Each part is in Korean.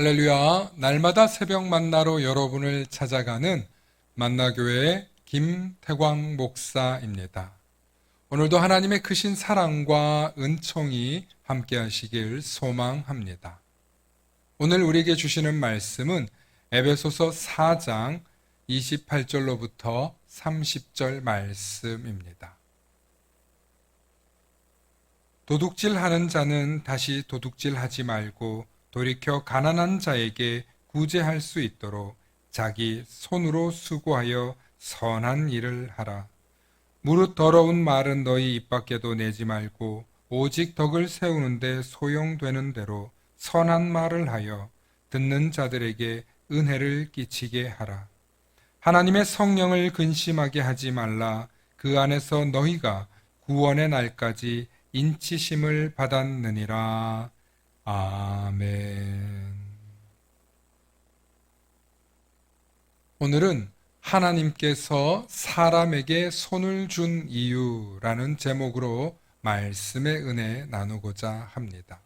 할렐루야, 날마다 새벽 만나러 여러분을 찾아가는 만나교회의 김태광 목사입니다. 오늘도 하나님의 크신 사랑과 은총이 함께 하시길 소망합니다. 오늘 우리에게 주시는 말씀은 에베소서 4장 28절로부터 30절 말씀입니다. 도둑질하는 자는 다시 도둑질하지 말고 돌이켜 가난한 자에게 구제할 수 있도록 자기 손으로 수고하여 선한 일을 하라. 무릇 더러운 말은 너희 입 밖에도 내지 말고 오직 덕을 세우는데 소용되는 대로 선한 말을 하여 듣는 자들에게 은혜를 끼치게 하라. 하나님의 성령을 근심하게 하지 말라. 그 안에서 너희가 구원의 날까지 인치심을 받았느니라. 아멘. 오늘은 하나님께서 사람에게 손을 준 이유라는 제목으로 말씀의 은혜 나누고자 합니다.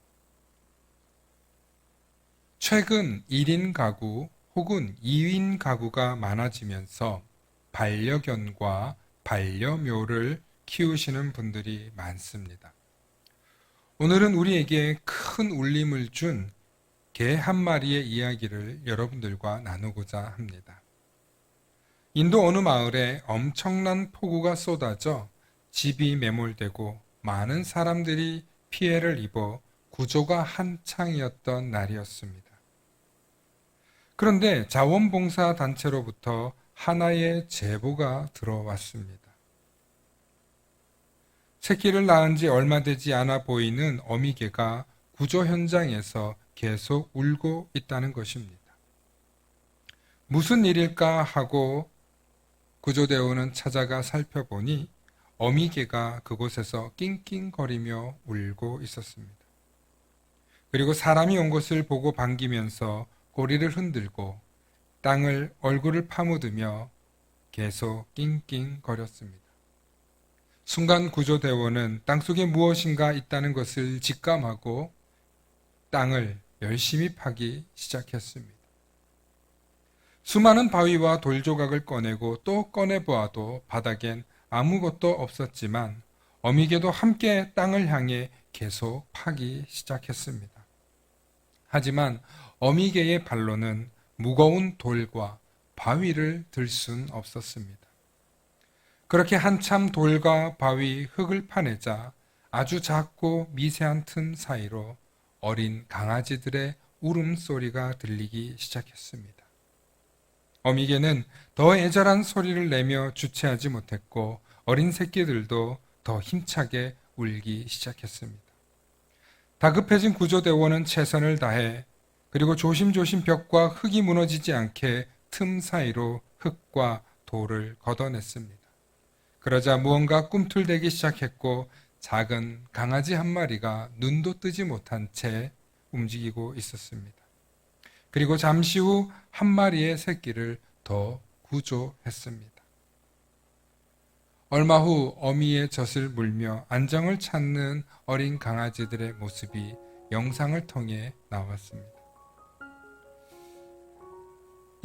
최근 1인 가구 혹은 2인 가구가 많아지면서 반려견과 반려묘를 키우시는 분들이 많습니다. 오늘은 우리에게 큰 울림을 준 개 한 마리의 이야기를 여러분들과 나누고자 합니다. 인도 어느 마을에 엄청난 폭우가 쏟아져 집이 매몰되고 많은 사람들이 피해를 입어 구조가 한창이었던 날이었습니다. 그런데 자원봉사단체로부터 하나의 제보가 들어왔습니다. 새끼를 낳은 지 얼마 되지 않아 보이는 어미개가 구조 현장에서 계속 울고 있다는 것입니다. 무슨 일일까 하고 구조대원은 찾아가 살펴보니 어미개가 그곳에서 낑낑거리며 울고 있었습니다. 그리고 사람이 온 것을 보고 반기면서 꼬리를 흔들고 땅을 얼굴을 파묻으며 계속 낑낑거렸습니다. 순간 구조대원은 땅속에 무엇인가 있다는 것을 직감하고 땅을 열심히 파기 시작했습니다. 수많은 바위와 돌조각을 꺼내고 또 꺼내보아도 바닥엔 아무것도 없었지만 어미개도 함께 땅을 향해 계속 파기 시작했습니다. 하지만 어미개의 발로는 무거운 돌과 바위를 들 순 없었습니다. 그렇게 한참 돌과 바위, 흙을 파내자 아주 작고 미세한 틈 사이로 어린 강아지들의 울음소리가 들리기 시작했습니다. 어미개는 더 애절한 소리를 내며 주체하지 못했고 어린 새끼들도 더 힘차게 울기 시작했습니다. 다급해진 구조대원은 최선을 다해 그리고 조심조심 벽과 흙이 무너지지 않게 틈 사이로 흙과 돌을 걷어냈습니다. 그러자 무언가 꿈틀대기 시작했고 작은 강아지 한 마리가 눈도 뜨지 못한 채 움직이고 있었습니다. 그리고 잠시 후 한 마리의 새끼를 더 구조했습니다. 얼마 후 어미의 젖을 물며 안정을 찾는 어린 강아지들의 모습이 영상을 통해 나왔습니다.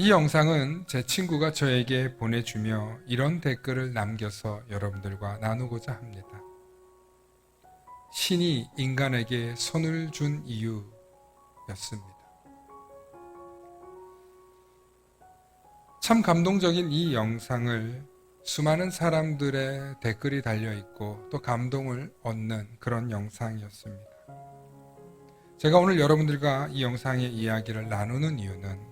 이 영상은 제 친구가 저에게 보내주며 이런 댓글을 남겨서 여러분들과 나누고자 합니다. 신이 인간에게 손을 준 이유였습니다. 참 감동적인 이 영상을 수많은 사람들의 댓글이 달려있고 또 감동을 얻는 그런 영상이었습니다. 제가 오늘 여러분들과 이 영상의 이야기를 나누는 이유는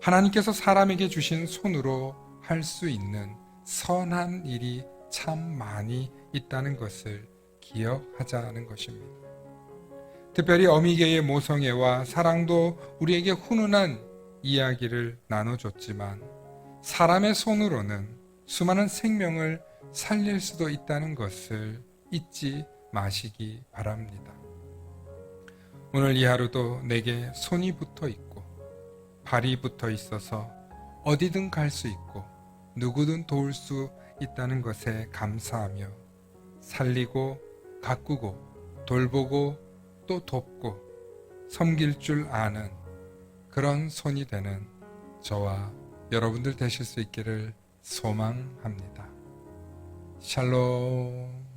하나님께서 사람에게 주신 손으로 할 수 있는 선한 일이 참 많이 있다는 것을 기억하자는 것입니다. 특별히 어미개의 모성애와 사랑도 우리에게 훈훈한 이야기를 나눠줬지만 사람의 손으로는 수많은 생명을 살릴 수도 있다는 것을 잊지 마시기 바랍니다. 오늘 이 하루도 내게 손이 붙어 있고 발이 붙어 있어서 어디든 갈 수 있고 누구든 도울 수 있다는 것에 감사하며 살리고 가꾸고 돌보고 또 돕고 섬길 줄 아는 그런 손이 되는 저와 여러분들 되실 수 있기를 소망합니다. 샬롬.